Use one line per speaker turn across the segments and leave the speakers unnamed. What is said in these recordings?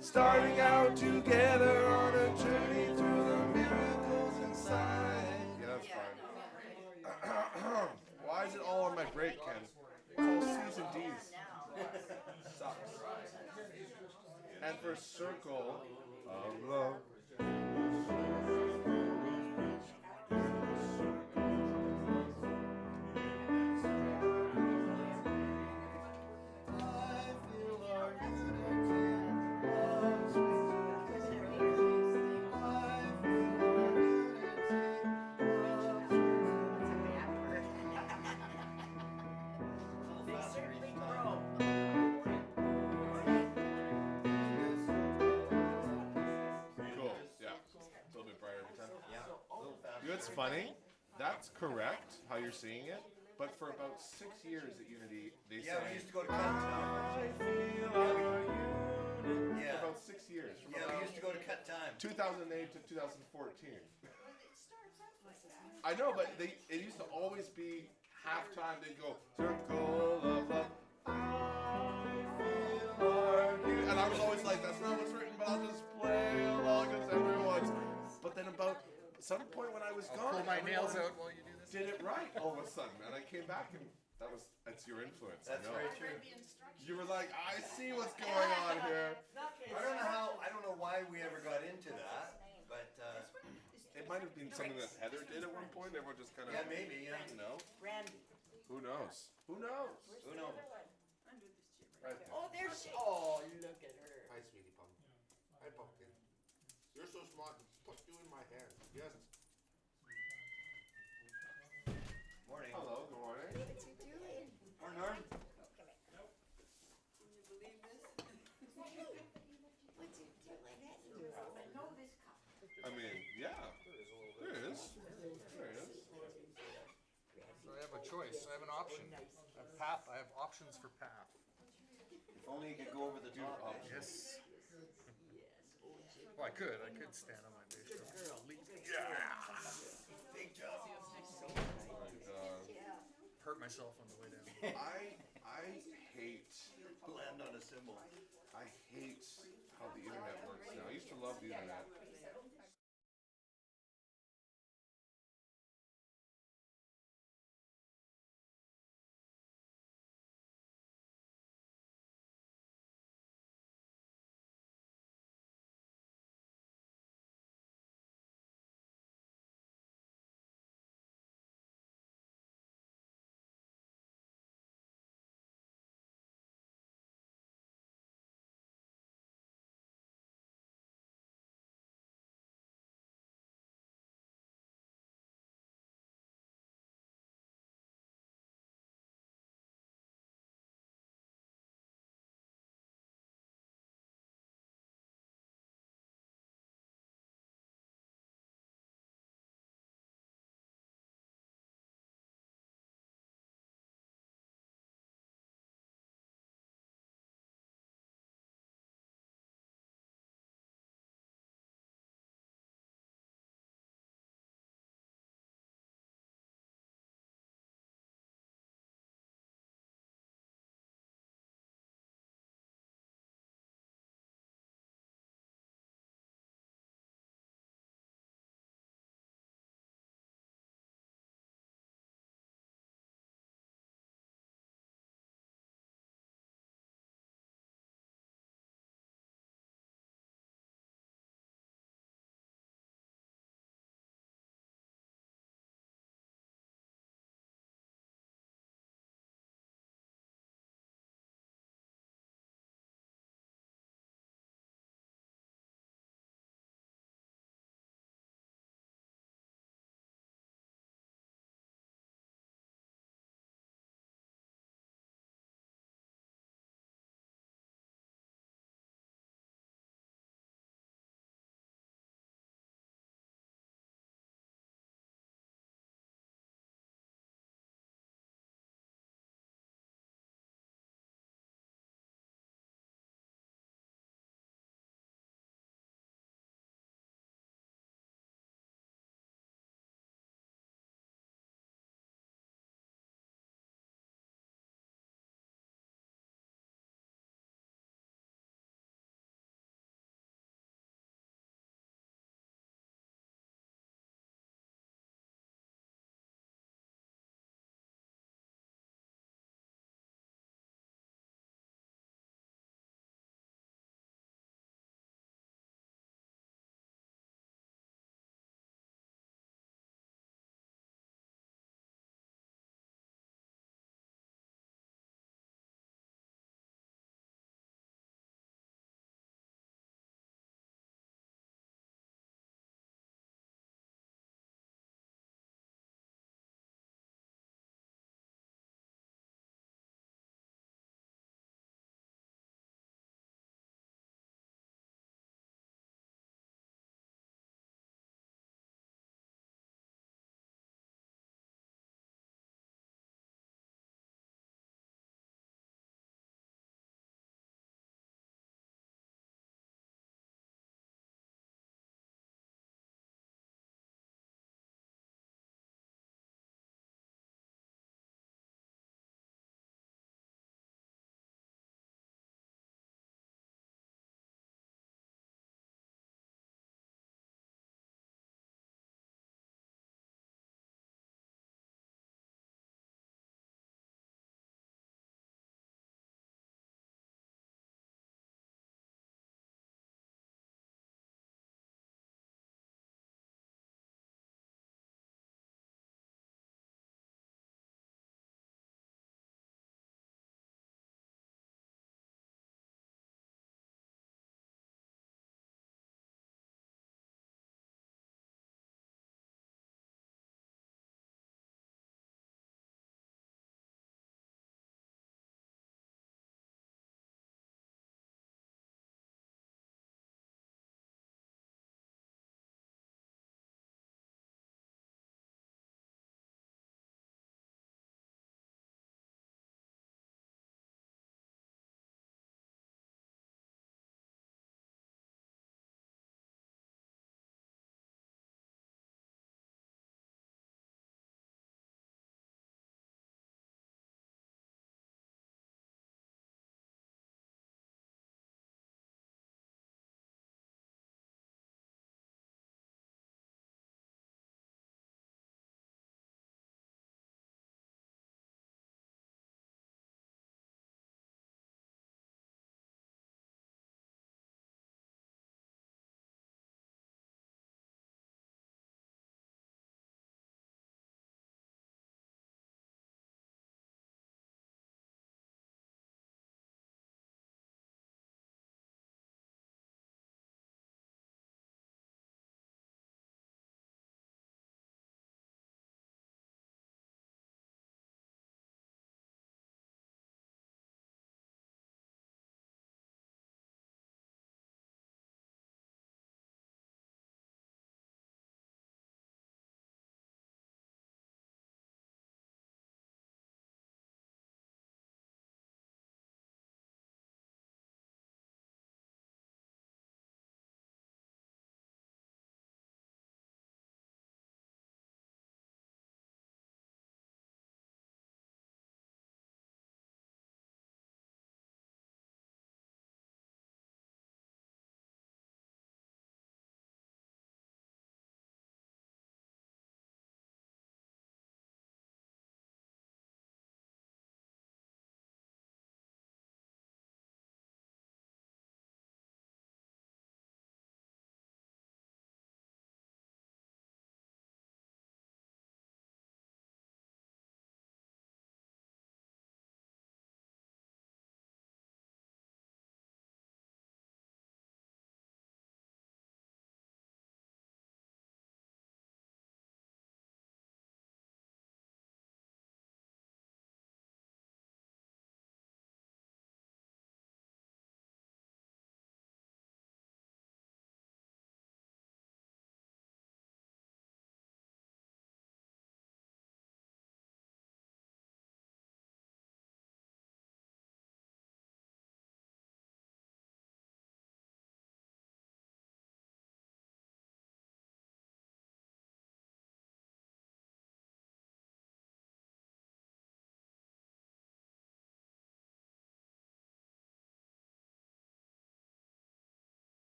starting out together on a journey through the miracles inside. Yeah, that's fine. Why is it all on my break, Ken? It's all C's and D's. Sucks. And for circle of love. Cool, yeah. It's a little bit brighter every time. You know what's funny? That's correct, how you're seeing it. But for about 6 years at Unity, they
Yeah, we
sang
used to go to cut time.
I feel our unity.
Yeah.
For about 6 years. From
Yeah, we used to go to cut time.
2008 to 2014. I know, but it used to always be halftime. They'd go, circle of love. I feel our unity. And I was always like, that's not what's written, but I'll just play along as everyone's. But then about some point when I was gone,
Pull my nails out while you do this.
did it right all of a sudden, and I came back and that's your influence.
That's
I know.
very true.
You were like, I see what's going on here.
I don't know why we ever got into that, but
It might have been something that Heather did at one point. Everyone just kind of,
yeah, maybe, yeah.
you know.
Randy.
Who knows? Who knows?
Who knows?
Right there.
Oh, there she. Oh, look at her.
Hi, sweetie pum. Hi, pumpkin. You're so smart. Put you in my hand. Yes.
Morning.
Hello. Good morning.
What's he doing?
Morning, Norm.
Can you believe this? What's he doing? I know this cup.
I mean, yeah. There it is. There it is.
So I have a choice. I have an option. I have path. I have options for path.
If only you could go over the top.
Yes.
Yes. Oh, Jim.
Well, I could stand on my base.
Girl.
Big job.
Yeah.
Hurt myself on the way down.
I hate
Land on a symbol.
I hate how the internet works now. I used to love the internet.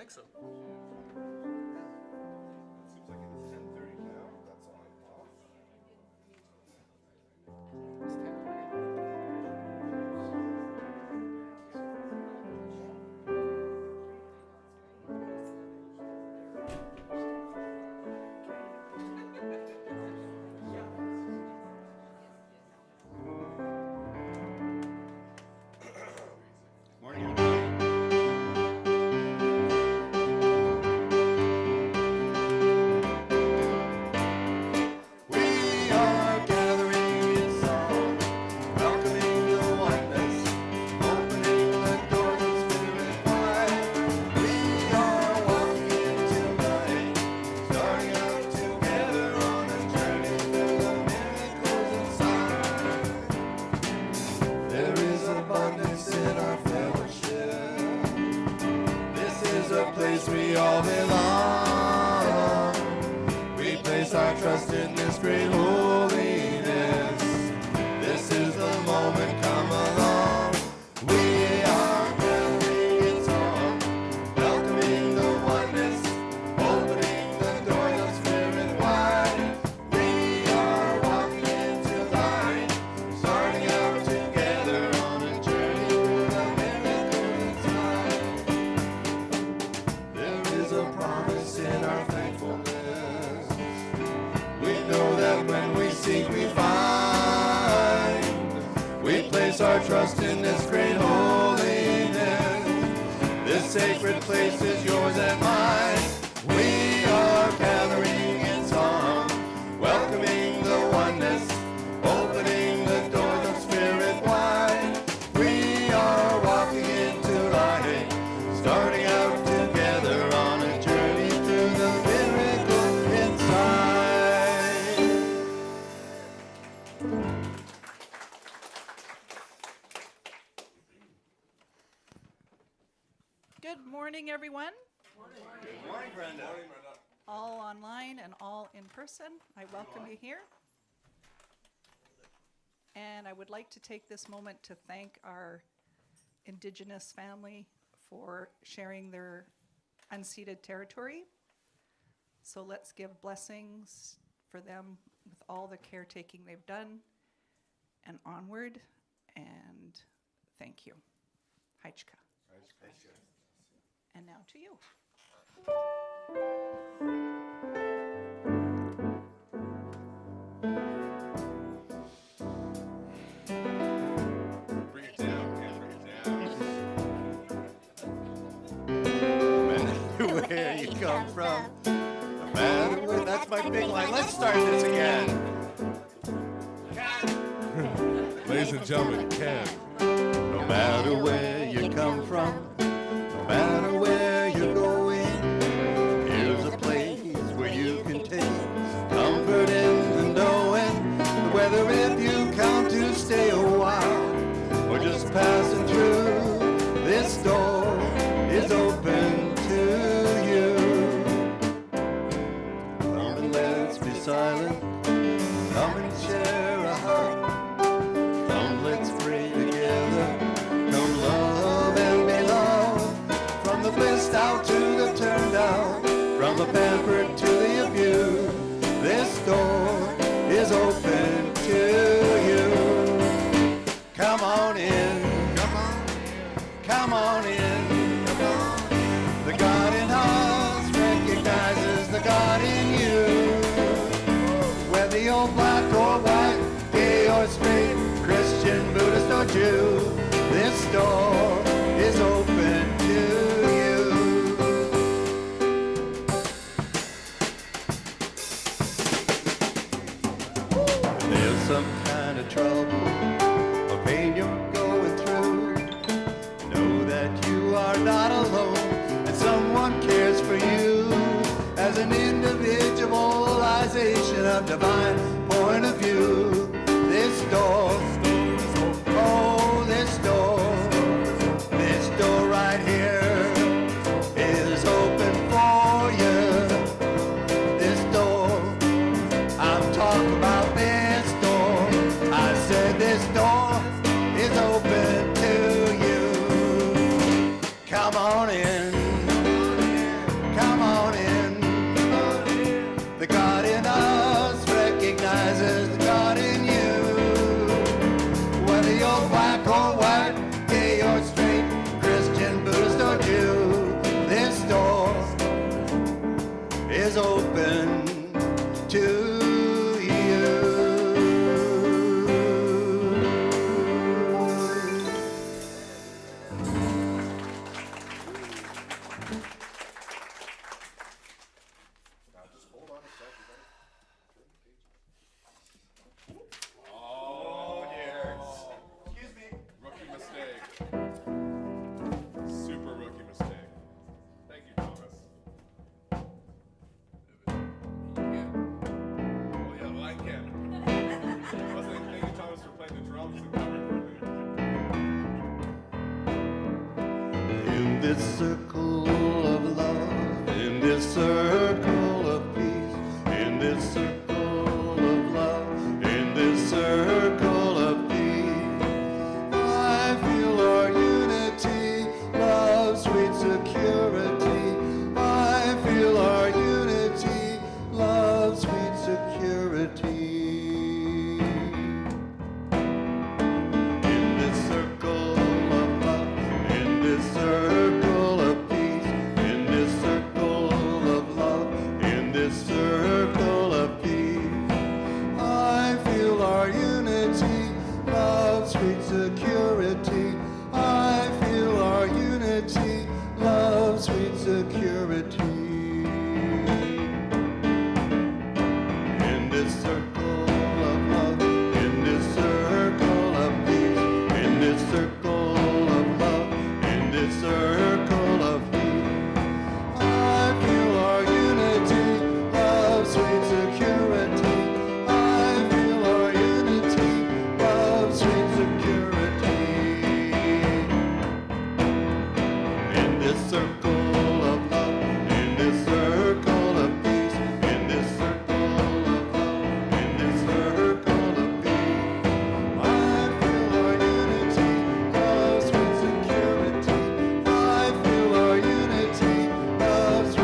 think so.
Seems like it is 10:30 now. That's all I thought.
Morning, everybody. We are gathering in song, welcoming the oneness, opening the doors of spirit wide. We are walking into light, starting out together on a journey through the miracles inside. There is abundance in our fellowship. This is a place we all belong. We place our trust in this great holiness. This is the moment, come along. We are gathering in song, welcoming the oneness, opening the doors of spirit wide. We are walking into light, starting out together on a journey through the miracles inside. There is a promise in our thankfulness. We know that when we seek, we find. We place our trust in this great holiness. This sacred place is yours and mine. We are gathering in song, welcoming the oneness, opening the doors of spirit wide. We are walking into light, starting out together on a journey through the miracle inside.
Good morning, everyone,
Good morning, Brenda.
all online and all in person. I welcome you here. And I would like to take this moment to thank our Indigenous family for sharing their unceded territory. So let's give blessings for them with all the caretaking they've done and onward. And thank you. Haichka. And now to you.
Bring it down, man. Bring it down.
No matter where you come from, no matter where, that's my big line. Let's start this again.
Ladies and gentlemen, Ken.
No matter where you come from, no matter where you're going, here's a place where you can take comfort in the knowing that whether if you come to stay a while or just passing through, this door is open to you. Come and let's be silent. Come and share a hug. Come, let's pray together. Come love and be loved. From the blissed out to the turned out, from the pampered to the abused, this door is open to you. Come on in. Come on. Come on in. Come on. The God in us recognizes the God in you. Whether you're black or white, gay or straight, Christian, Buddhist or Jew, this door is open to you. If there's some kind of trouble or pain you're going through, know that you are not alone and someone cares for you. As an individualization of divine point of view, this door, oh, this door right here is open for you. This door, I'm talking about this door. I said this door is open to you. Come on in. this circle of love, in this circle of peace, in this circle of love, in this circle of peace, I feel our unity, love, sweet security. I feel our unity, love, sweet security. In this circle of love, in this circle of peace, in this circle of love, in this circle of peace, I feel our unity, love, sweet security. I feel our unity, love, sweet security. In this circle of love, in this circle of peace, in this circle of love, in this circle of peace, I feel our unity, love, sweet security. I feel our unity, love, sweet security. In this circle of love, in this circle of peace, in this circle of love, in this circle of peace, I feel our unity,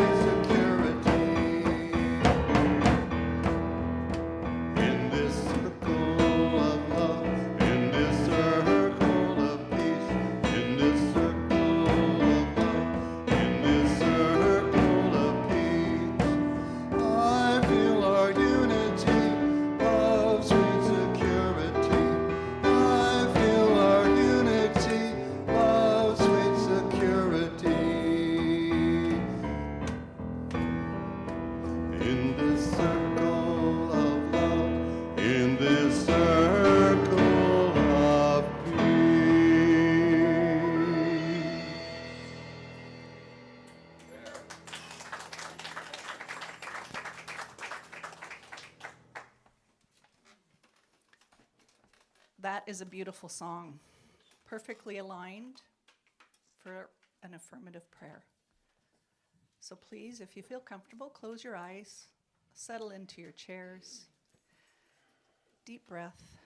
love, sweet security. I feel our unity, love, sweet security. In this circle of love, in this circle of peace, in this circle of love, in this circle of peace, I feel our unity, love, sweet security. I feel our unity, love, sweet security. In this circle of love, in this circle of peace.
That is a beautiful song, perfectly aligned for an affirmative prayer. So please, if you feel comfortable, close your eyes, settle into your chairs, deep breath,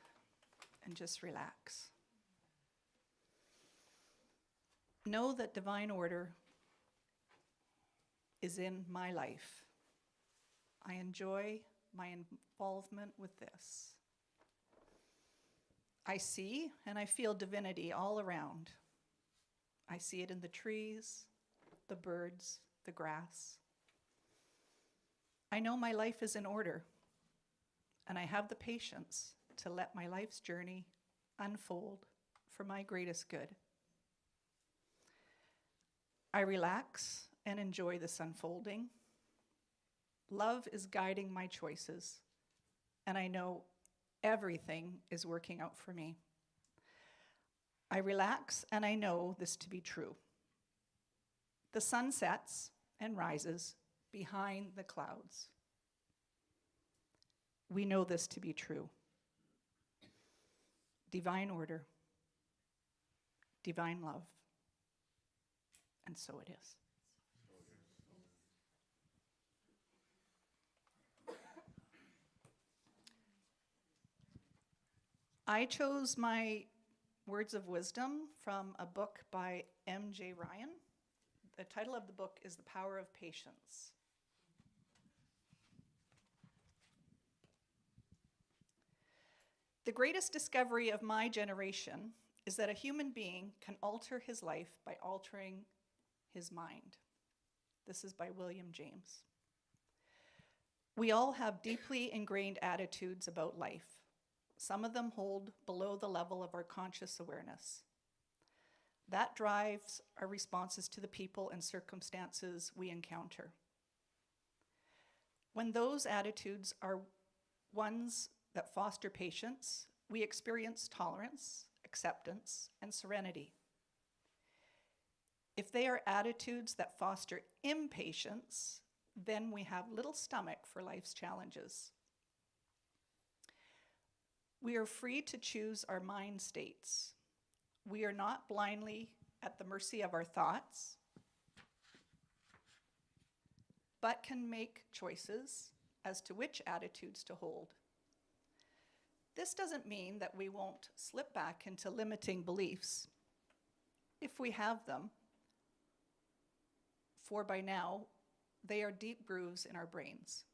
and just relax. Know that divine order is in my life. I enjoy my involvement with this. I see and I feel divinity all around. I see it in the trees, the birds, the grass. I know my life is in order, and I have the patience to let my life's journey unfold for my greatest good. I relax and enjoy this unfolding. Love is guiding my choices, and I know everything is working out for me. I relax and I know this to be true. The sun sets and rises behind the clouds. We know this to be true. Divine order, divine love, and so it is. I chose my words of wisdom from a book by M.J. Ryan. The title of the book is The Power of Patience. The greatest discovery of my generation is that a human being can alter his life by altering his mind. This is by William James. We all have deeply ingrained attitudes about life. Some of them hold below the level of our conscious awareness. That drives our responses to the people and circumstances we encounter. When those attitudes are ones that foster patience, we experience tolerance, acceptance, and serenity. If they are attitudes that foster impatience, then we have little stomach for life's challenges. We are free to choose our mind states. We are not blindly at the mercy of our thoughts, but can make choices as to which attitudes to hold. This doesn't mean that we won't slip back into limiting beliefs, if we have them, for by now, they are deep grooves in our brains.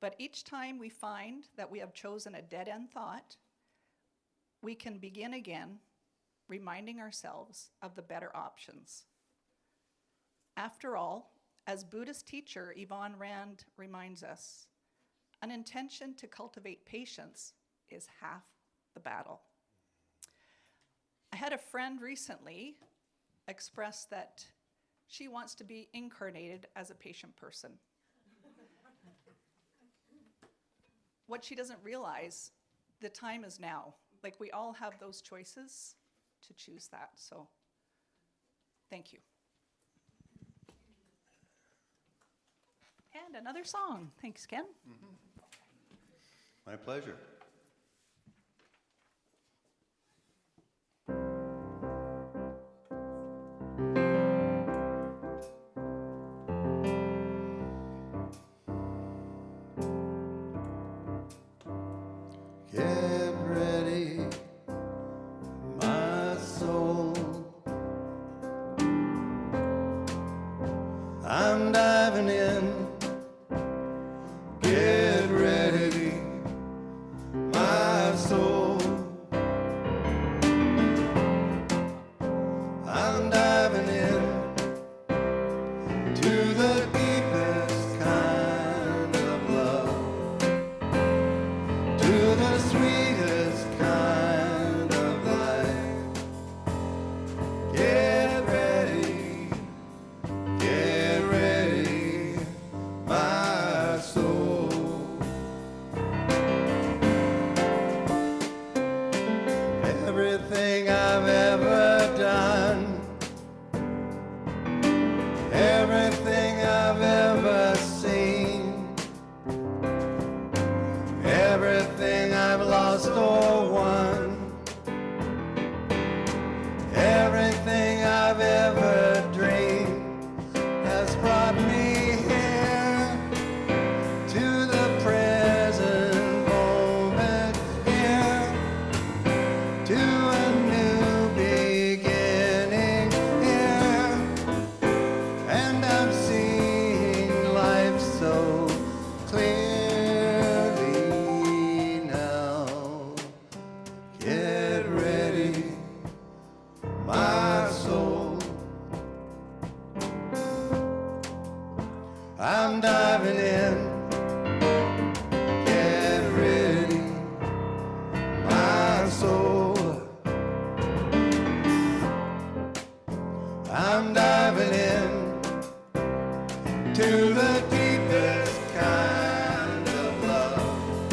But each time we find that we have chosen a dead-end thought, we can begin again, reminding ourselves of the better options. After all, as Buddhist teacher Yvonne Rand reminds us, an intention to cultivate patience is half the battle. I had a friend recently express that she wants to be incarnated as a patient person. What she doesn't realize, the time is now. Like, we all have those choices to choose that, so thank you. And another song. Thanks, Ken.
My pleasure. Get ready, my soul. I'm diving in. Get ready, my soul. I'm diving in to the deepest kind of love, to the sweetest kind of life. Get ready, my soul. Everything I've ever done, everything I've ever seen, everything I've lost or won, everything I've ever dreamed has brought me here to the present moment, here to a new beginning, here, and I'm seeing life so clearly now. Get ready, my soul. I'm diving in. Get ready, my soul. I'm diving in to the deepest kind of love,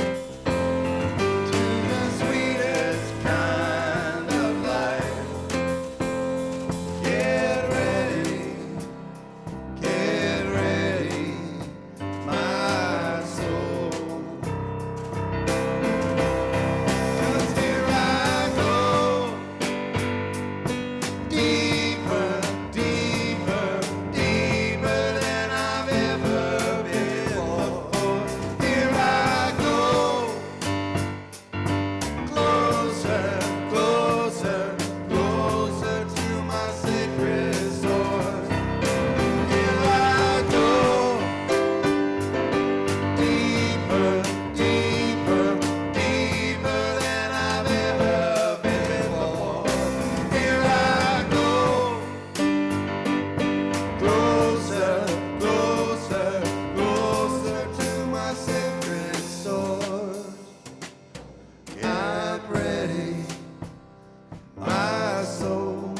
to the sweetest kind of life. Get ready, my soul. 'Cause here I go, deeper, deeper, deeper than I've ever been before. Here I go, closer, closer, closer to my sacred source. Here I go, deeper, deeper, deeper than I've ever been before. Here I go, closer, closer, closer to my sacred source. Get ready, my soul.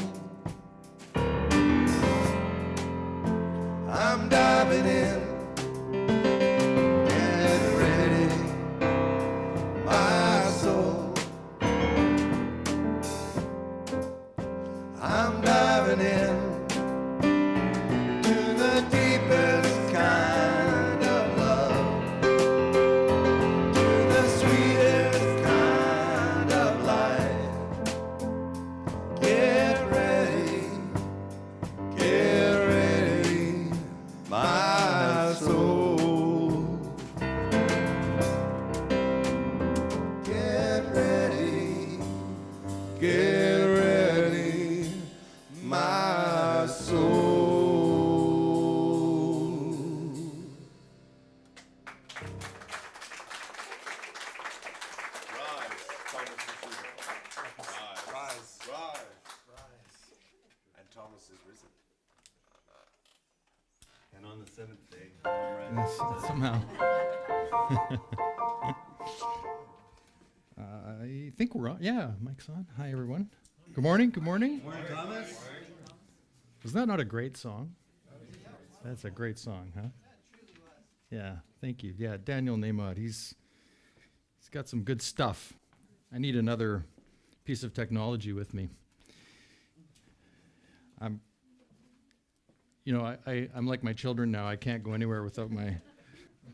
I'm diving in. Get ready, my soul. I'm diving in to the deepest kind of love, to the sweetest kind of life. Get ready, my seventh day. All right.
Yes, somehow. I think we're on. Yeah, mic's on. Hi, everyone. Good morning. Good morning.
Morning, Thomas.
Was that not a great song? That's a great song, huh? Yeah, thank you. Yeah, Daniel Nemod, he's got some good stuff. I need another piece of technology with me. I'm like my children now. I can't go anywhere without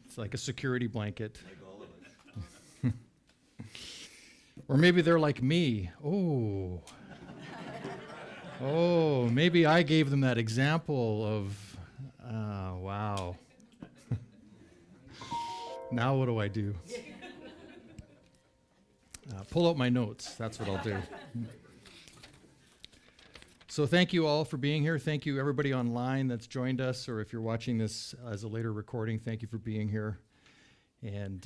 it's like a security blanket.
Like all of us.
Or maybe they're like me. Oh, maybe I gave them that example of, wow. Now what do I do? Pull out my notes. That's what I'll do. So thank you all for being here. Thank you everybody online that's joined us, or if you're watching this as a later recording, thank you for being here. And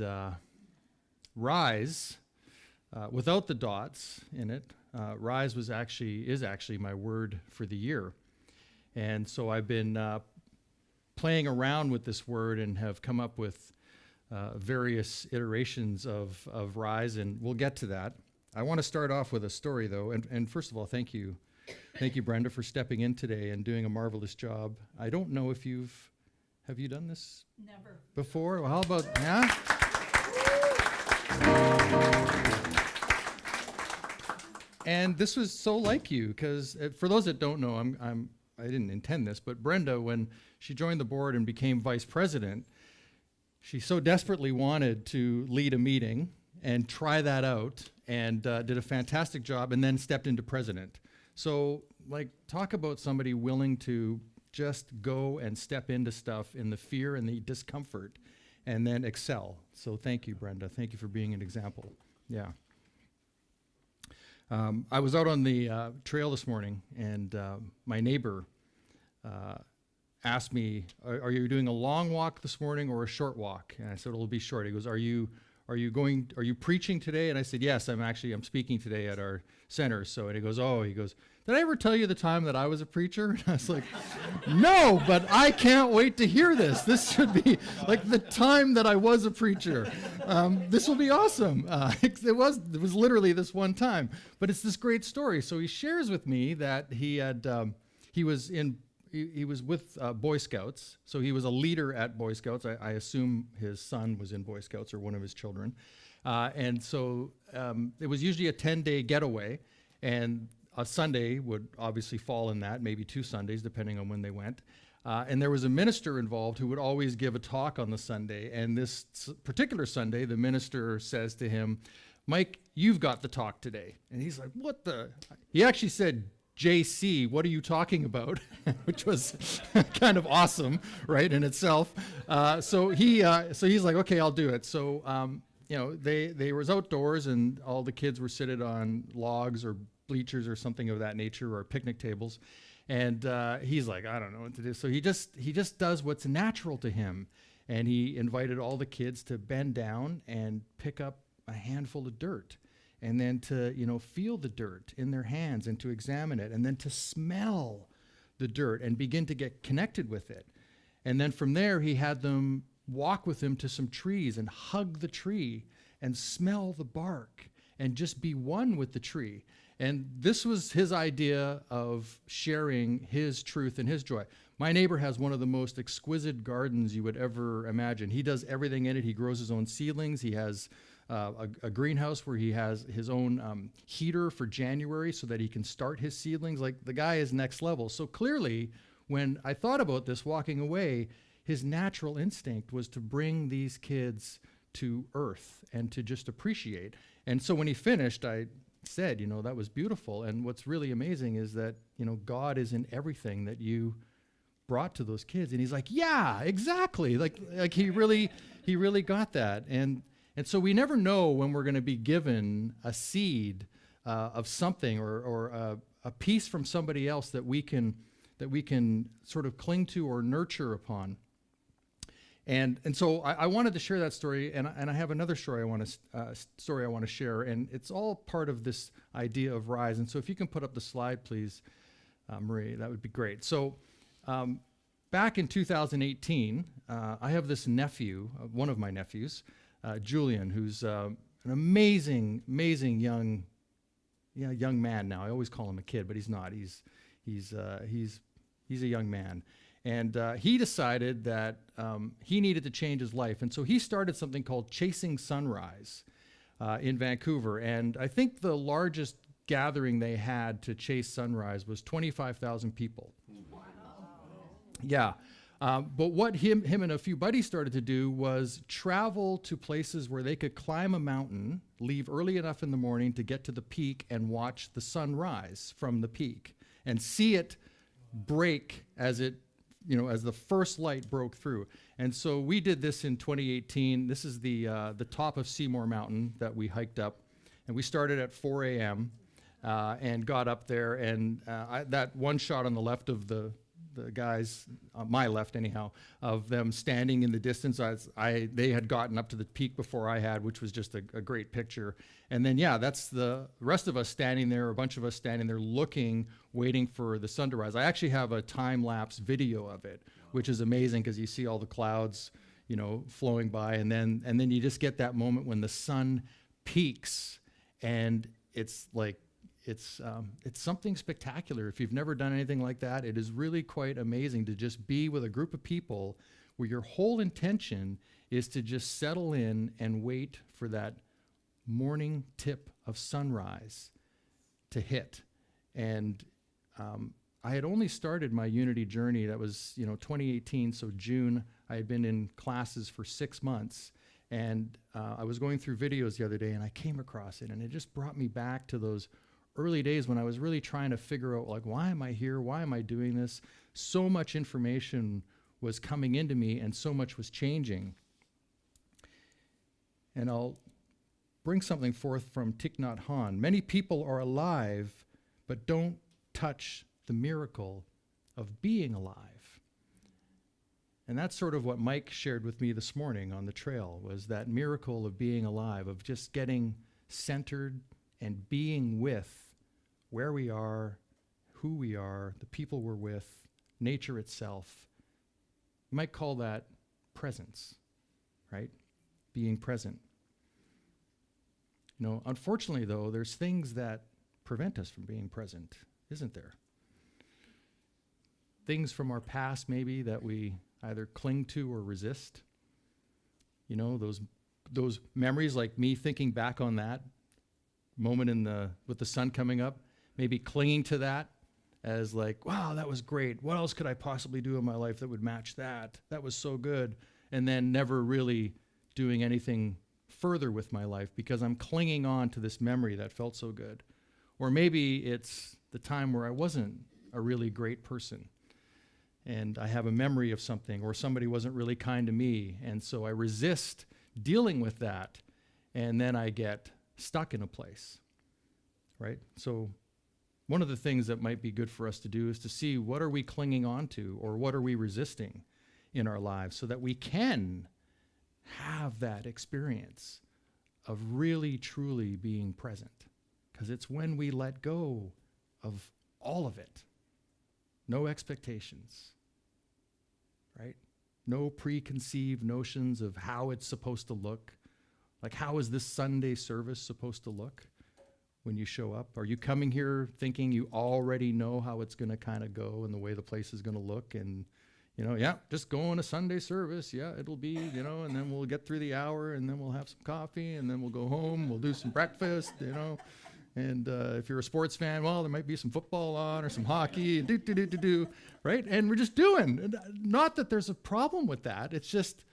R.I.S.E, without the dots in it, R.I.S.E is actually my word for the year. And so I've been playing around with this word and have come up with various iterations of R.I.S.E, and we'll get to that. I want to start off with a story, though, and first of all, thank you. Thank you, Brenda, for stepping in today and doing a marvelous job. I don't know if have you done this?
Never.
Before? Well, how about, yeah? And this was so like you, because for those that don't know, I didn't intend this, but Brenda, when she joined the board and became vice president, she so desperately wanted to lead a meeting and try that out, and did a fantastic job, and then stepped into president. So, like, talk about somebody willing to just go and step into stuff in the fear and the discomfort and then excel. So thank you, Brenda. Thank you for being an example. Yeah. I was out on the trail this morning, and my neighbor asked me, are you doing a long walk this morning or a short walk? And I said, it'll be short. He goes, are you preaching today? And I said, yes, I'm speaking today at our center. So, and he goes, did I ever tell you the time that I was a preacher? And I was like, no, but I can't wait to hear this. This should be like the time that I was a preacher. This will be awesome. It was literally this one time, but it's this great story. So he shares with me that he was with Boy Scouts, so he was a leader at Boy Scouts. I assume his son was in Boy Scouts, or one of his children. And so it was usually a 10-day getaway, and a Sunday would obviously fall in that, maybe 2 Sundays, depending on when they went. And there was a minister involved who would always give a talk on the Sunday. And this particular Sunday, the minister says to him, Mike, you've got the talk today. And he's like, what the? He actually said, JC, what are you talking about? Which was kind of awesome, right, in itself. So he's like, okay, I'll do it. So, they was outdoors, and all the kids were seated on logs or bleachers or something of that nature, or picnic tables. And he's like, I don't know what to do. So he just does what's natural to him. And he invited all the kids to bend down and pick up a handful of dirt, and then to, feel the dirt in their hands and to examine it, and then to smell the dirt and begin to get connected with it. And then from there, he had them walk with him to some trees and hug the tree and smell the bark and just be one with the tree. And this was his idea of sharing his truth and his joy. My neighbor has one of the most exquisite gardens you would ever imagine. He does everything in it. He grows his own seedlings. He has a greenhouse where he has his own heater for January so that he can start his seedlings. Like, the guy is next level. So clearly, when I thought about this walking away, his natural instinct was to bring these kids to earth and to just appreciate. And so when he finished, I said, that was beautiful. And what's really amazing is that, God is in everything that you brought to those kids. And he's like, yeah, exactly. Like he really got that. And so we never know when we're going to be given a seed of something or a piece from somebody else that we can sort of cling to or nurture upon. And so I wanted to share that story, and I have another story I want to share, and it's all part of this idea of R.I.S.E. And so if you can put up the slide, please, Marie, that would be great. So back in 2018, I have this nephew, one of my nephews, Julian, who's an amazing young man now. I always call him a kid, but he's not. He's a young man. And he decided that he needed to change his life. And so he started something called Chasing Sunrise in Vancouver. And I think the largest gathering they had to chase sunrise was 25,000 people. Wow. Yeah. But what him and a few buddies started to do was travel to places where they could climb a mountain, leave early enough in the morning to get to the peak and watch the sun rise from the peak and see it break as the first light broke through. And so we did this in 2018. This is the top of Seymour Mountain that we hiked up. And we started at 4 a.m. And got up there. And that one shot on the left of the guys, my left anyhow, of them standing in the distance, they had gotten up to the peak before I had, which was just a great picture. And then, that's the rest of us standing there, a bunch of us standing there looking, waiting for the sun to rise. I actually have a time-lapse video of it, which is amazing because you see all the clouds, flowing by. And then you just get that moment when the sun peaks, and it's like, it's something spectacular. If you've never done anything like that, it is really quite amazing to just be with a group of people where your whole intention is to just settle in and wait for that morning tip of sunrise to hit. And I had only started my Unity journey. That was 2018, so June. I had been in classes for 6 months. And I was going through videos the other day, and I came across it, and it just brought me back to those early days when I was really trying to figure out, like, why am I here? Why am I doing this? So much information was coming into me, and so much was changing. And I'll bring something forth from Thich Nhat Hanh. Many people are alive, but don't touch the miracle of being alive. And that's sort of what Mike shared with me this morning on the trail, was that miracle of being alive, of just getting centered and being with where we are, who we are, the people we're with, nature itself. You might call that presence, right? Being present. Unfortunately, though, there's things that prevent us from being present, isn't there? Things from our past, maybe, that we either cling to or resist. Those memories, like me thinking back on that moment with the sun coming up, maybe clinging to that as like, wow, that was great. What else could I possibly do in my life that would match that? That was so good. And then never really doing anything further with my life because I'm clinging on to this memory that felt so good. Or maybe it's the time where I wasn't a really great person and I have a memory of something, or somebody wasn't really kind to me, and so I resist dealing with that, and then I get stuck in a place, right? So one of the things that might be good for us to do is to see, what are we clinging on to, or what are we resisting in our lives, so that we can have that experience of really, truly being present. Because it's when we let go of all of it, no expectations, right? No preconceived notions of how it's supposed to look. Like, how is this Sunday service supposed to look when you show up? Are you coming here thinking you already know how it's going to kind of go and the way the place is going to look? And, just going to Sunday service. Yeah, it'll be, and then we'll get through the hour, and then we'll have some coffee, and then we'll go home. We'll do some breakfast, And if you're a sports fan, well, there might be some football on or some hockey, right? And we're just doing. And not that there's a problem with that. It's just,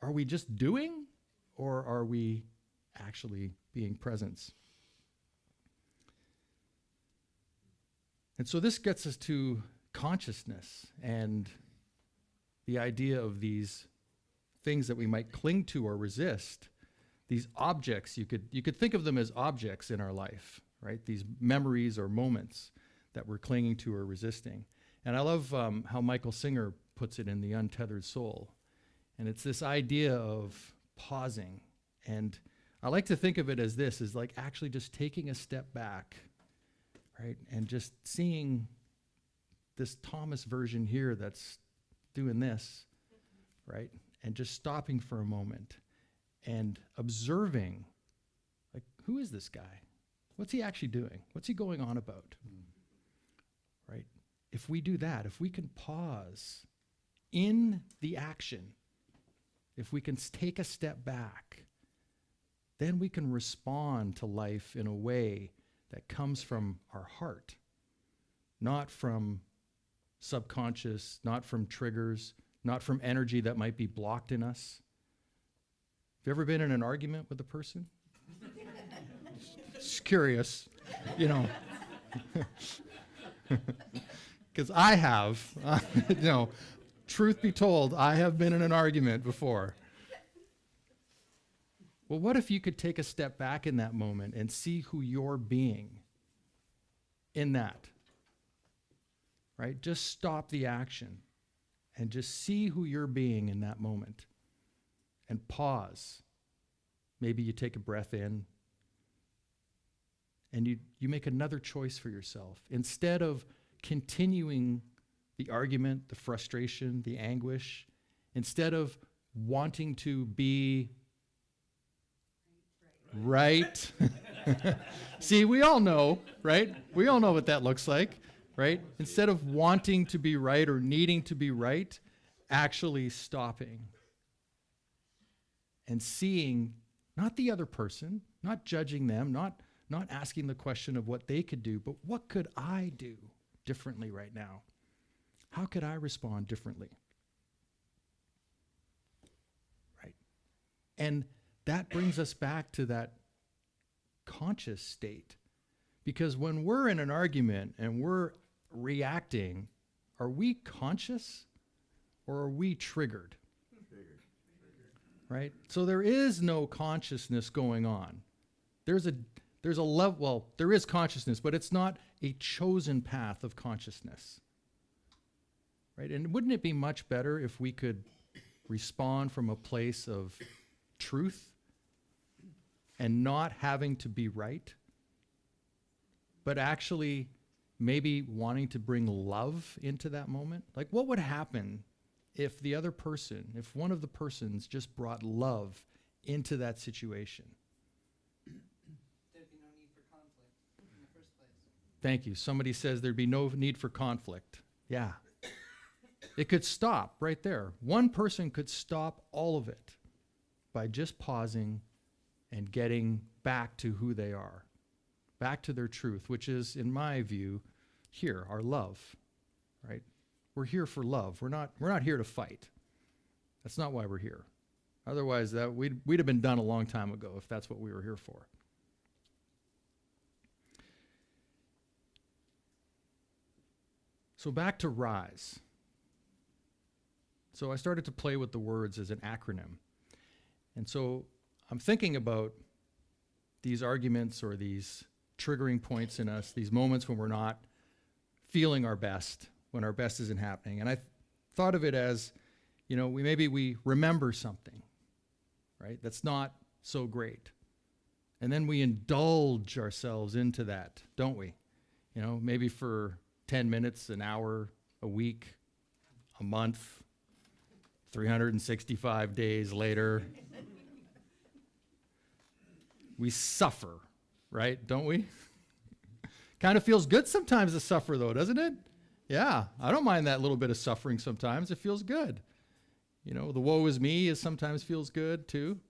are we just doing, or are we actually being present? And so this gets us to consciousness and the idea of these things that we might cling to or resist. These objects, you could think of them as objects in our life, right? These memories or moments that we're clinging to or resisting. And I love how Michael Singer puts it in The Untethered Soul. And it's this idea of pausing. And I like to think of it as this, is like actually just taking a step back, right? And just seeing this Thomas version here that's doing this, right? And just stopping for a moment and observing, like, who is this guy? What's he actually doing? What's he going on about? Right? If we do that, if we can pause in the action, if we can take a step back, then we can respond to life in a way that comes from our heart, not from subconscious, not from triggers, not from energy that might be blocked in us. Have you ever been in an argument with a person? Just curious, you know. Because I have, you know, truth be told, I have been in an argument before. Well, what if you could take a step back in that moment and see who you're being in that? Right? Just stop the action and just see who you're being in that moment and pause. Maybe you take a breath in and you make another choice for yourself. Instead of continuing the argument, the frustration, the anguish, instead of wanting to be right. See, we all know, right? We all know what that looks like, right? Instead of wanting to be right or needing to be right, actually stopping and seeing not the other person, not judging them, not asking the question of what they could do, but what could I do differently right now? How could I respond differently? Right? And that brings us back to that conscious state. Because when we're in an argument and we're reacting, are we conscious or are we triggered? Right? So there is no consciousness going on. There's a level, well, there is consciousness, but it's not a chosen path of consciousness. Right? And wouldn't it be much better if we could respond from a place of truth and not having to be right, but actually maybe wanting to bring love into that moment? Like, what would happen if the other person, if one of the persons just brought love into that situation?
There'd be no need for conflict in the first place.
Thank you. Somebody says there'd be no need for conflict. Yeah. It could stop right there. One person could stop all of it by just pausing and getting back to who they are, back to their truth, which is, in my view, here, our love, right? We're here for love. We're not here to fight. That's not why we're here. Otherwise, we'd have been done a long time ago if that's what we were here for. So back to R.I.S.E. So I started to play with the words as an acronym. And so I'm thinking about these arguments or these triggering points in us, these moments when we're not feeling our best, when our best isn't happening. And I thought of it as, you know, maybe we remember something, right, that's not so great. And then we indulge ourselves into that, don't we? You know, maybe for 10 minutes, an hour, a week, a month, 365 days later. We suffer, right? Don't we? Kind of feels good sometimes to suffer, though, doesn't it? Yeah, I don't mind that little bit of suffering sometimes. It feels good. You know, the woe is me sometimes feels good, too.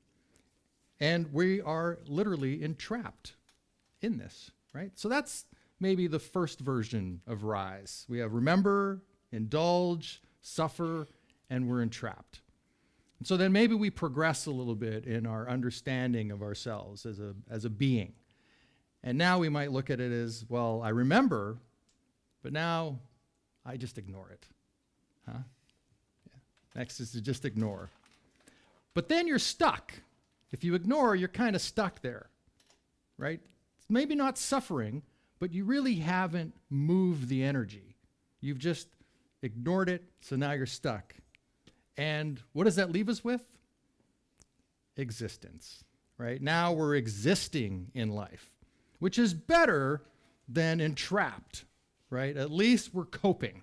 And we are literally entrapped in this, right? So that's maybe the first version of R.I.S.E. We have remember, indulge, suffer, and we're entrapped. And so then maybe we progress a little bit in our understanding of ourselves as a being. And now we might look at it as, well, I remember, but now I just ignore it. Huh? Yeah. Next is to just ignore. But then you're stuck. If you ignore, you're kind of stuck there, right? It's maybe not suffering, but you really haven't moved the energy. You've just ignored it, so now you're stuck. And what does that leave us with? Existence, right? Now we're existing in life, which is better than entrapped, right? At least we're coping,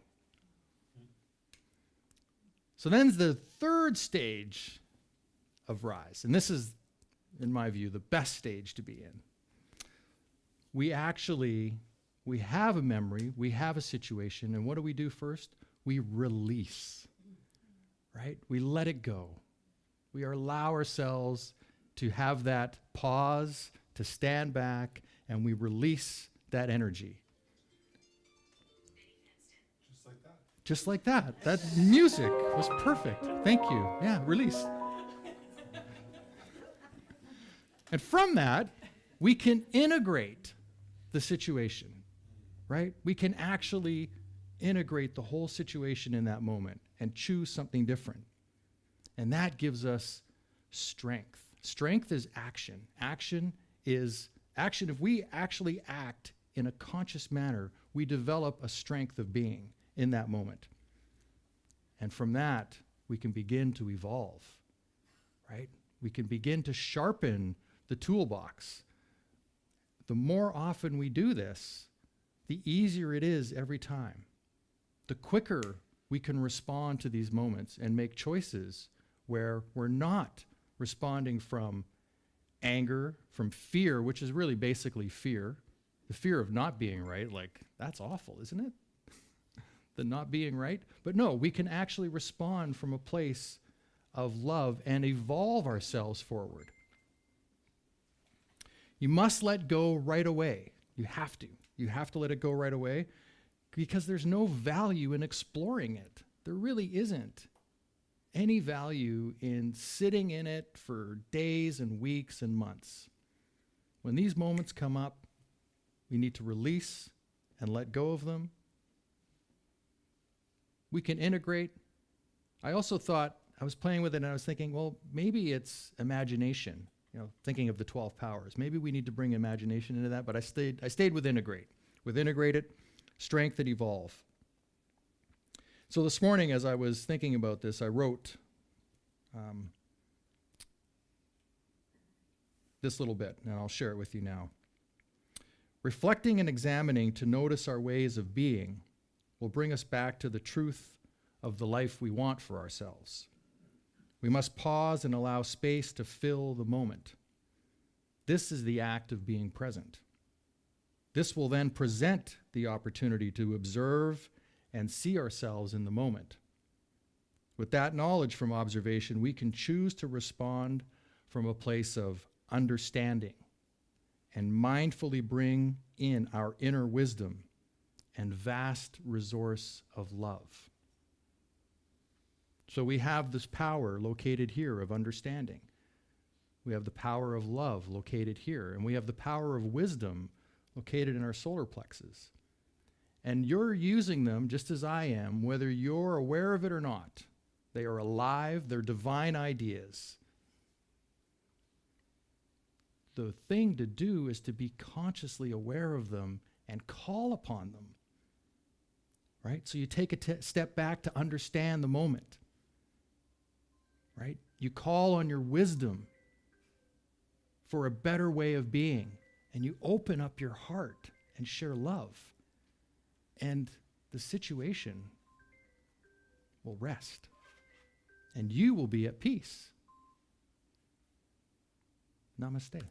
So then the third stage of R.I.S E, and this is, in my view, the best stage to be in. We have a memory, we have a situation, and what do we do first? We release, right? We let it go. We allow ourselves to have that pause, to stand back, and we release that energy. Just like that. That music was perfect. Thank you. Yeah, release. And from that, we can integrate the situation, right? We can actually integrate the whole situation in that moment and choose something different. And that gives us strength. Strength is action. Action. If we actually act in a conscious manner, we develop a strength of being in that moment. And from that, we can begin to evolve, right? We can begin to sharpen the toolbox. The more often we do this, the easier it is every time. The quicker we can respond to these moments and make choices where we're not responding from anger, from fear, which is really basically fear, the fear of not being right. Like, that's awful, isn't it? The not being right. But no, we can actually respond from a place of love and evolve ourselves forward. You must let go right away. You have to. You have to let it go right away because there's no value in exploring it. There really isn't any value in sitting in it for days and weeks and months. When these moments come up, we need to release and let go of them. We can integrate. I also thought, I was playing with it and I was thinking, well, maybe it's imagination, thinking of the 12 powers. Maybe we need to bring imagination into that, but I stayed with integrate. With integrate it, strength and evolve. So this morning, as I was thinking about this, I wrote this little bit, and I'll share it with you now. Reflecting and examining to notice our ways of being will bring us back to the truth of the life we want for ourselves. We must pause and allow space to fill the moment. This is the act of being present. This will then present the opportunity to observe and see ourselves in the moment. With that knowledge from observation, we can choose to respond from a place of understanding and mindfully bring in our inner wisdom and vast resource of love. So we have this power located here of understanding. We have the power of love located here, and we have the power of wisdom located in our solar plexus. And you're using them just as I am, whether you're aware of it or not. They are alive, they're divine ideas. The thing to do is to be consciously aware of them and call upon them. Right? So you take a step back to understand the moment. Right? You call on your wisdom for a better way of being, and you open up your heart and share love. And the situation will rest, and you will be at peace. Namaste.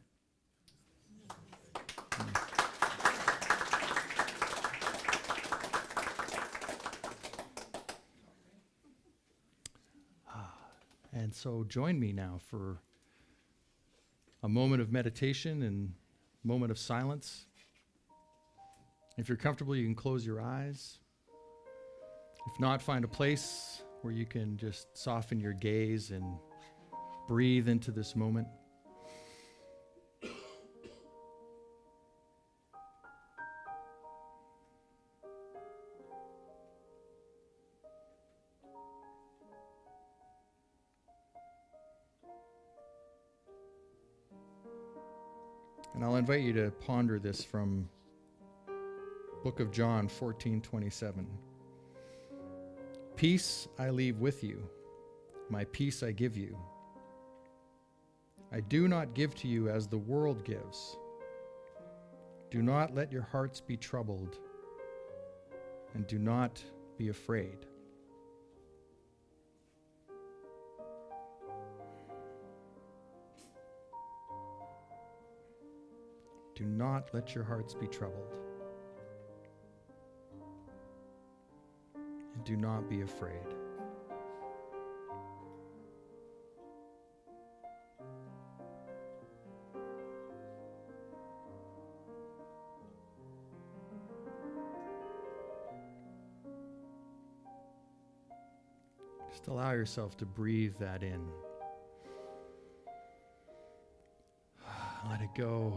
And so join me now for a moment of meditation and moment of silence. If you're comfortable, you can close your eyes. If not, find a place where you can just soften your gaze and breathe into this moment. And I'll invite you to ponder this from Book of John 14:27. Peace I leave with you, my peace I give you. I do not give to you as the world gives. Do not let your hearts be troubled, and do not be afraid. Do not let your hearts be troubled. And do not be afraid. Just allow yourself to breathe that in. Let it go.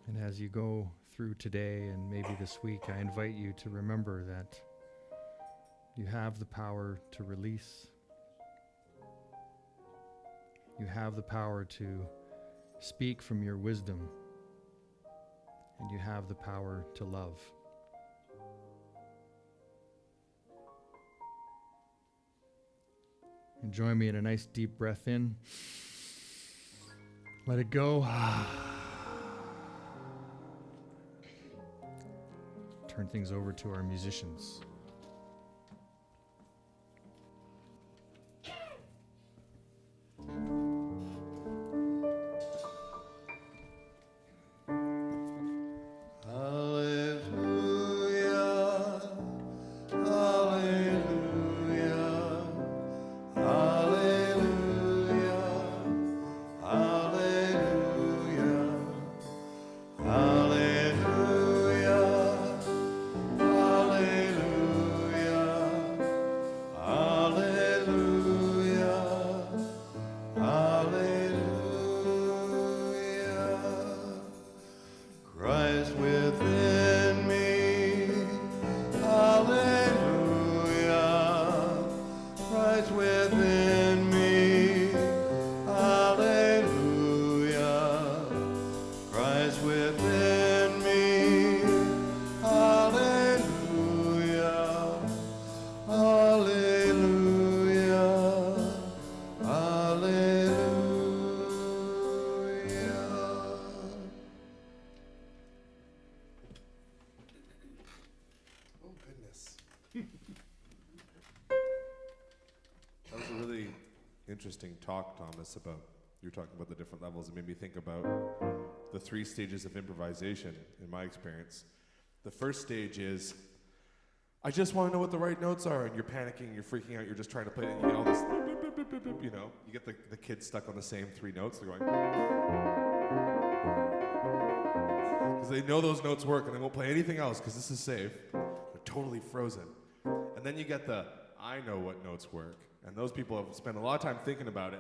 And as you go through today and maybe this week, I invite you to remember that you have the power to release. You have the power to speak from your wisdom. And you have the power to love. And join me in a nice deep breath in. Let it go. Turn things over to our musicians.
Interesting talk, Thomas, about you're talking about the different levels. It made me think about the 3 stages of improvisation in my experience. The first stage is, I just want to know what the right notes are, and you're panicking, you're freaking out, you're just trying to play it, and you get all this, you know, you get the kids stuck on the same 3 notes, they're going, because they know those notes work, and they won't play anything else, because this is safe. They're totally frozen. And then you get the, I know what notes work. And those people have spent a lot of time thinking about it.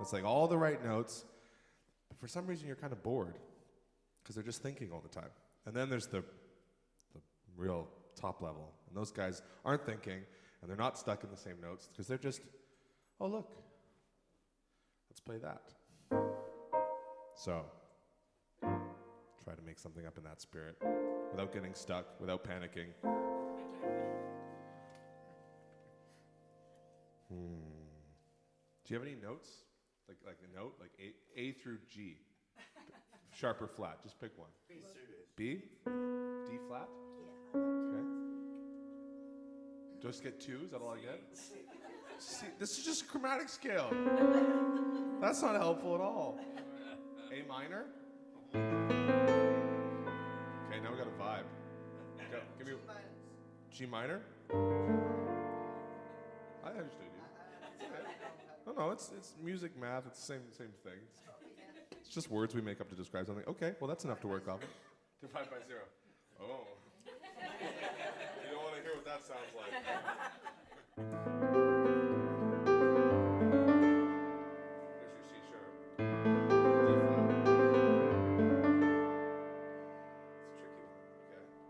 It's like all the right notes, but for some reason you're kind of bored because they're just thinking all the time. And then there's the real top level. And those guys aren't thinking, and they're not stuck in the same notes because they're just, oh, look, let's play that. So try to make something up in that spirit without getting stuck, without panicking. Do you have any notes? Like a note, like A through G? Sharp or flat? Just pick one.
B suited.
B? D flat?
Yeah.
Okay. Just get 2? Is that all I get? See, this is just a chromatic scale. That's not helpful at all. A minor? Okay, now we got a vibe. Go, give me G minor? I understood you. Okay. No, it's music, math, it's the same thing. It's just words we make up to describe something. Okay, well that's enough to work off of. Divide by 0. Oh. You don't want to hear what that sounds like. There's your C sharp. D flat. It's a tricky one. Okay. That's kind of fun.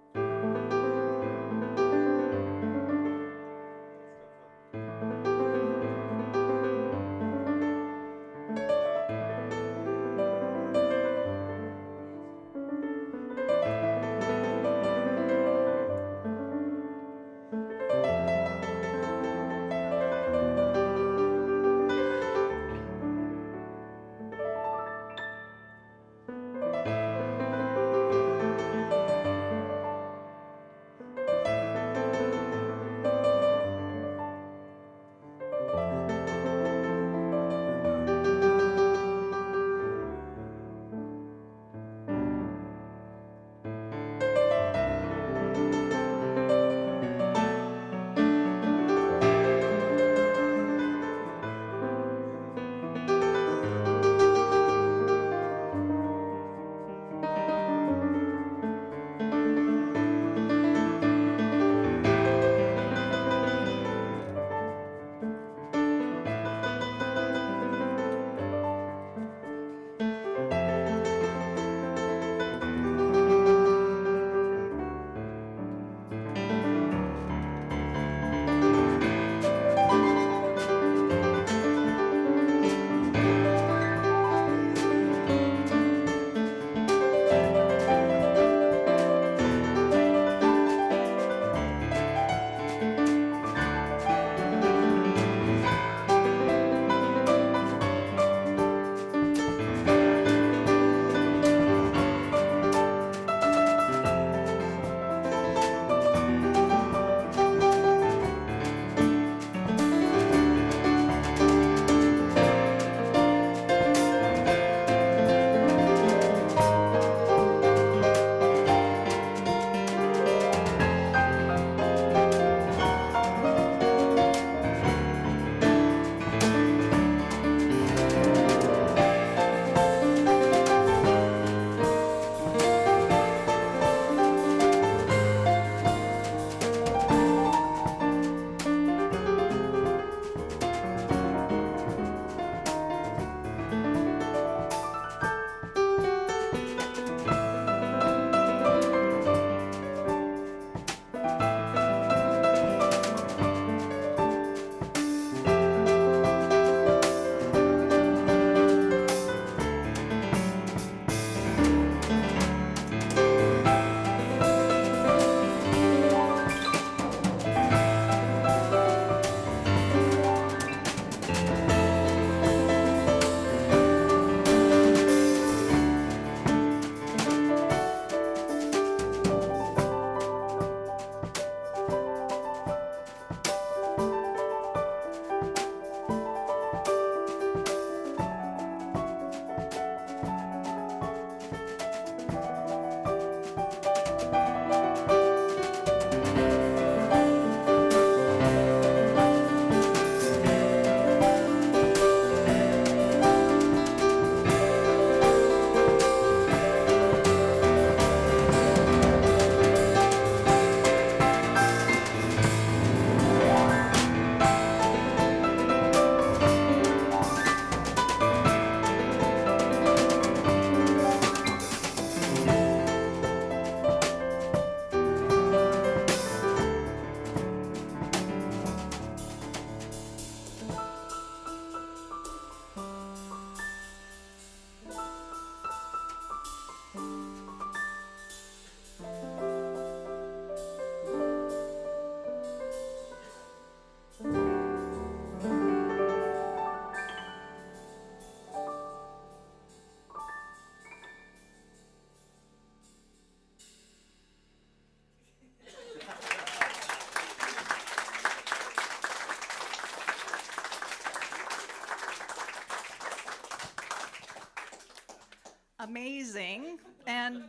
amazing. And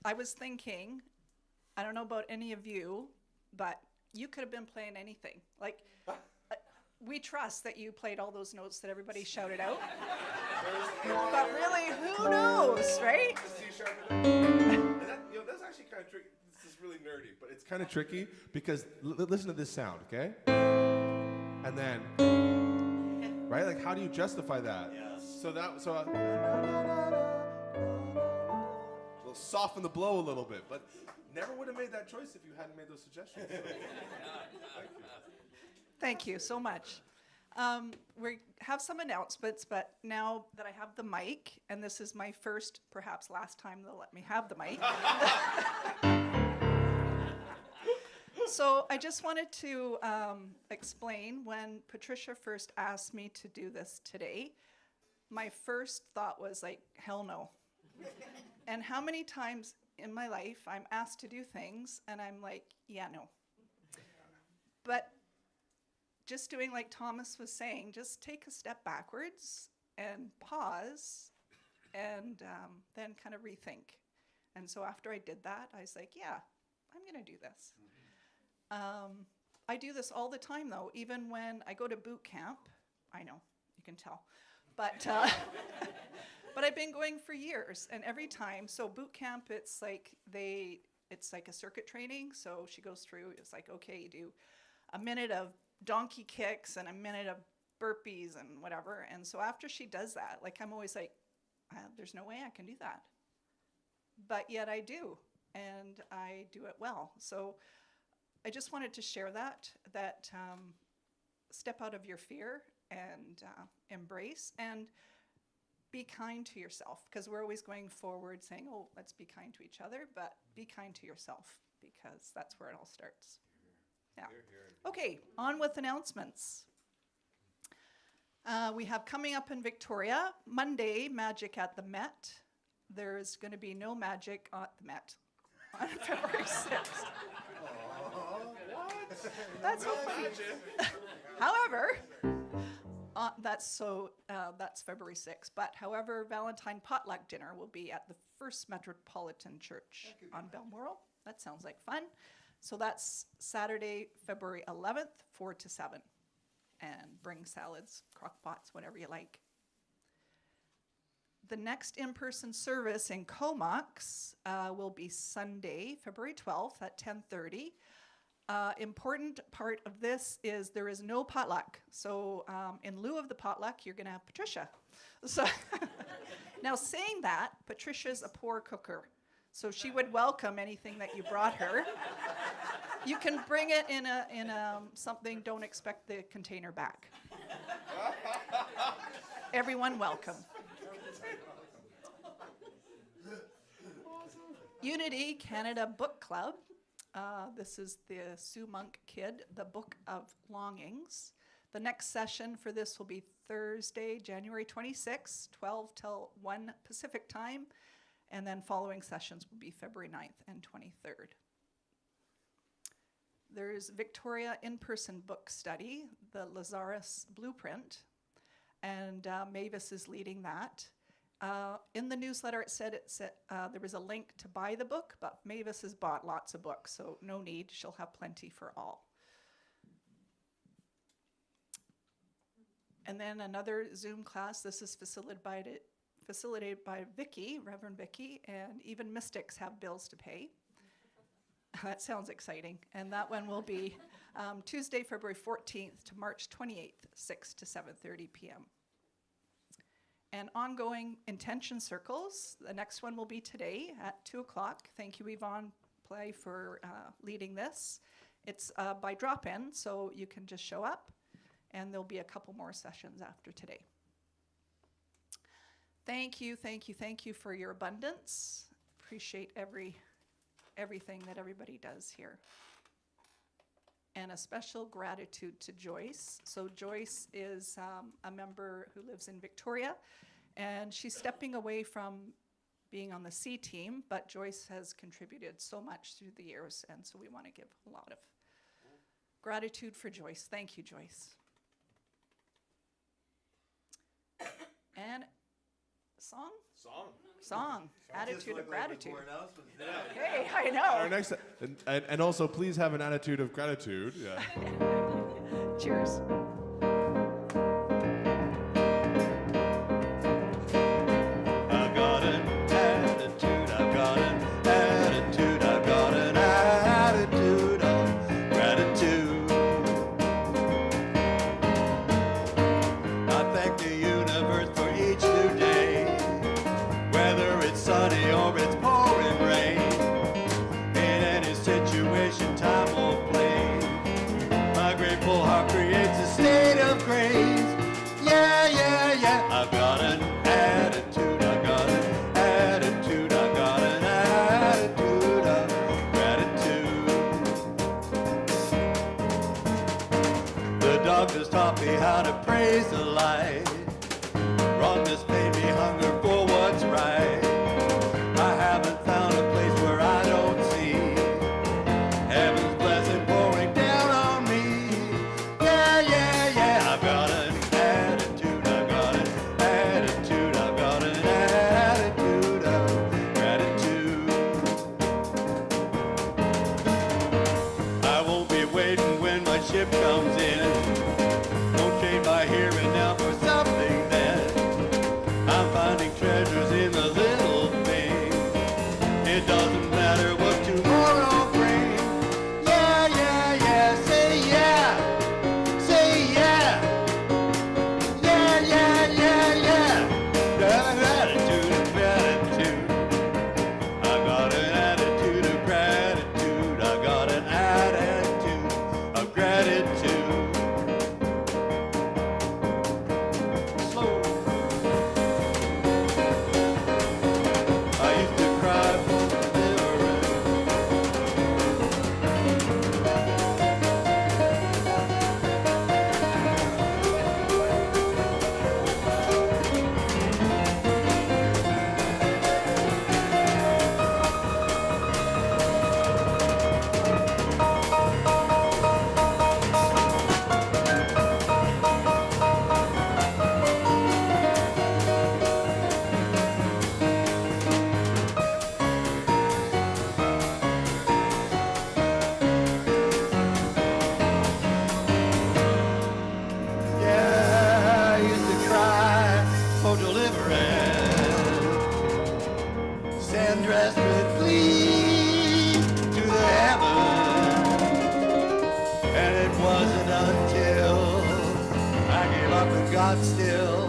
I was thinking, I don't know about any of you, but you could have been playing anything. Like, we trust that you played all those notes that everybody shouted out. But really, who knows, right?
C sharp. And that, that's actually kind of tricky. This is really nerdy, but it's kind of tricky because listen to this sound, okay? And then, right? Like, how do you justify that? Yes. So we'll soften the blow a little bit, but never would have made that choice if you hadn't made those suggestions. So. Thank you.
Thank you so much. We have some announcements, but now that I have the mic, and this is my first, perhaps last time they'll let me have the mic. So I just wanted to explain, when Patricia first asked me to do this today, my first thought was like, hell no. And how many times in my life I'm asked to do things and I'm like, yeah, no. But just doing like Thomas was saying, just take a step backwards and pause and then kind of rethink. And so after I did that, I was like, yeah, I'm going to do this. I do this all the time, though, even when I go to boot camp. I know, you can tell. But but I've been going for years, and every time, so boot camp, it's like a circuit training. So she goes through, it's like, okay, you do a minute of donkey kicks and a minute of burpees and whatever. And so after she does that, like, I'm always like, there's no way I can do that. But yet I do, and I do it well. So I just wanted to share that step out of your fear and embrace and be kind to yourself, because we're always going forward saying, oh, let's be kind to each other, but be kind to yourself, because that's where it all starts. Yeah. Okay, on with announcements. We have coming up in Victoria, Monday, Magic at the Met. There's going to be no magic at the Met on February 6th. That's so funny. However, that's February 6th. But however, Valentine potluck dinner will be at the First Metropolitan Church on Balmoral. That sounds like fun. So that's Saturday, February 11th, 4 to 7. And bring salads, crock pots, whatever you like. The next in-person service in Comox will be Sunday, February 12th at 10:30. Important part of this is there is no potluck. So in lieu of the potluck, you're going to have Patricia. So now, saying that, Patricia's a poor cooker. So she would welcome anything that you brought her. You can bring it in a something, don't expect the container back. Everyone welcome. Unity Canada Book Club. This is the Sue Monk Kid, The Book of Longings. The next session for this will be Thursday, January 26th, 12 till 1 Pacific time. And then following sessions will be February 9th and 23rd. There's Victoria in-person book study, the Lazarus Blueprint, and Mavis is leading that. In the newsletter, it said there was a link to buy the book, but Mavis has bought lots of books, so no need. She'll have plenty for all. And then another Zoom class. This is facilitated by Vicky, Reverend Vicky, and even mystics have bills to pay. That sounds exciting. And that one will be Tuesday, February 14th to March 28th, 6 to 7:30 p.m. And ongoing intention circles. The next one will be today at 2 o'clock. Thank you, Yvonne Play, for leading this. It's by drop-in, so you can just show up, and there'll be a couple more sessions after today. Thank you for your abundance. Appreciate everything that everybody does here. And a special gratitude to Joyce. So Joyce is a member who lives in Victoria, and she's stepping away from being on the C team, but Joyce has contributed so much through the years, and so we want to give a lot of gratitude for Joyce. Thank you, Joyce. And Song?
Song.
Song. Attitude of gratitude.
Yeah.
Okay, I
Our
know.
next, and also please have an attitude of gratitude. Yeah.
Cheers.
I've got an attitude, I've got an attitude, I've got an attitude of gratitude. I thank the universe for each new day, whether it's sunny or it's pouring rain. In any situation, time won't play. My grateful heart creates a state of grace. Yeah, yeah, yeah. I've got an attitude, I've got an attitude, I've got an attitude of gratitude. The doctors taught me how to praise the light. Wrongness made me hunger for what's right. I haven't found a place where I don't see heaven's blessing pouring down on me. Yeah, yeah, yeah. I've got an attitude, I've got an attitude, I've got an attitude of gratitude. I won't be waiting when my ship comes in. Won't trade my here and now for something then. I'm finding treasures in the little things. It doesn't matter what tomorrow brings. Yeah, yeah, yeah. Say yeah. Say yeah. Yeah, yeah, yeah, yeah. Got an attitude of gratitude. I got an attitude of gratitude. I got an attitude of gratitude. Slow. I used to cry for deliverance. Yeah, I used to cry for deliverance. Send desperate plea to the heavens. And it wasn't until I gave up and got still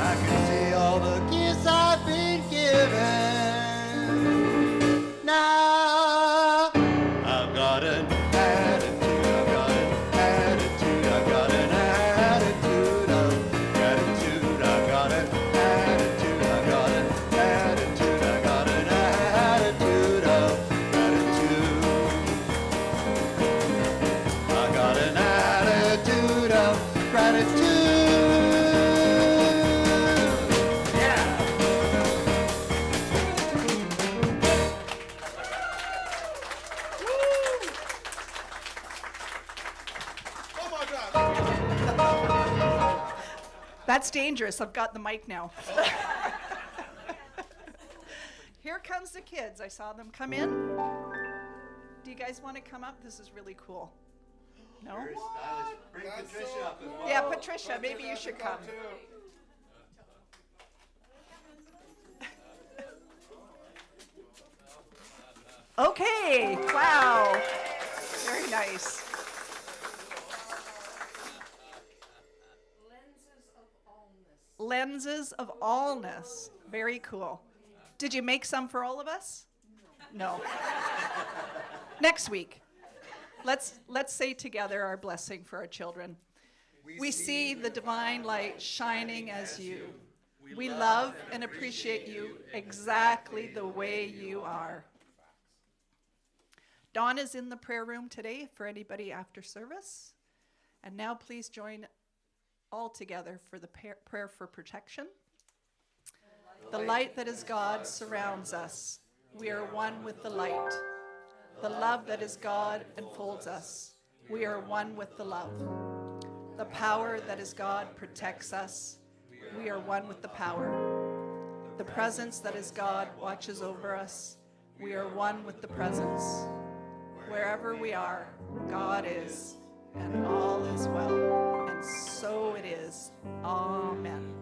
I could see all the gifts I've been given. Now I've got an attitude, I've got an attitude, I've got an attitude of gratitude. I've got an attitude, I've got an attitude, I've got an attitude of gratitude. I got an attitude of gratitude. Yeah.
Oh my God.
That's dangerous. I've got the mic now. Here comes the kids. I saw them come in. Do you guys want to come up? This is really cool. No?
Very stylish. Bring Patricia up as well.
Yeah, Patricia, maybe you should come. Okay, wow. Very nice. Lenses of allness. Very cool. Did you make some for all of us? No. Next week. Let's say together our blessing for our children. We see the divine light shining as you. We love and appreciate you exactly the way you are. Dawn is in the prayer room today for anybody after service. And now please join all together for the prayer for protection. The light that is God surrounds us. We are one with the light. The love that is God enfolds us. We are one with the love. The power that is God protects us. We are one with the power. The presence that is God watches over us. We are one with the presence. Wherever we are, God is, and all is well. And so it is. Amen.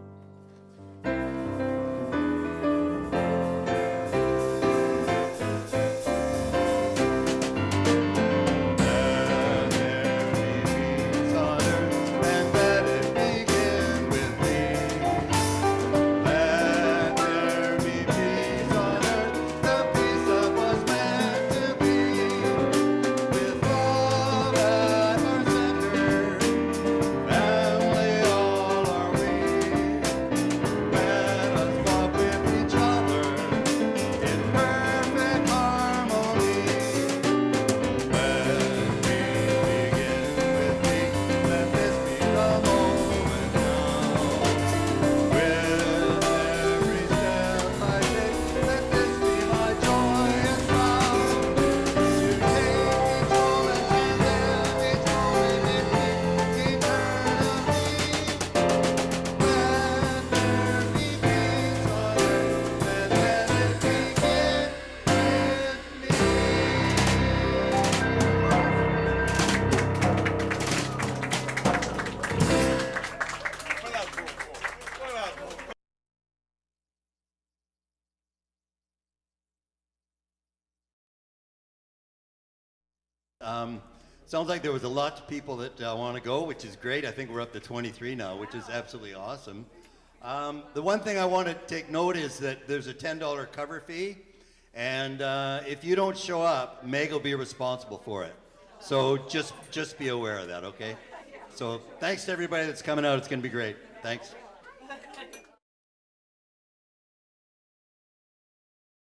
Sounds like there was a lot of people that want to go, which is great. I think we're up to 23 now, which is absolutely awesome. The one thing I want to take note is that there's a $10 cover fee, and if you don't show up, Meg will be responsible for it. So just be aware of that, okay? So thanks to everybody that's coming out. It's going to be great. Thanks.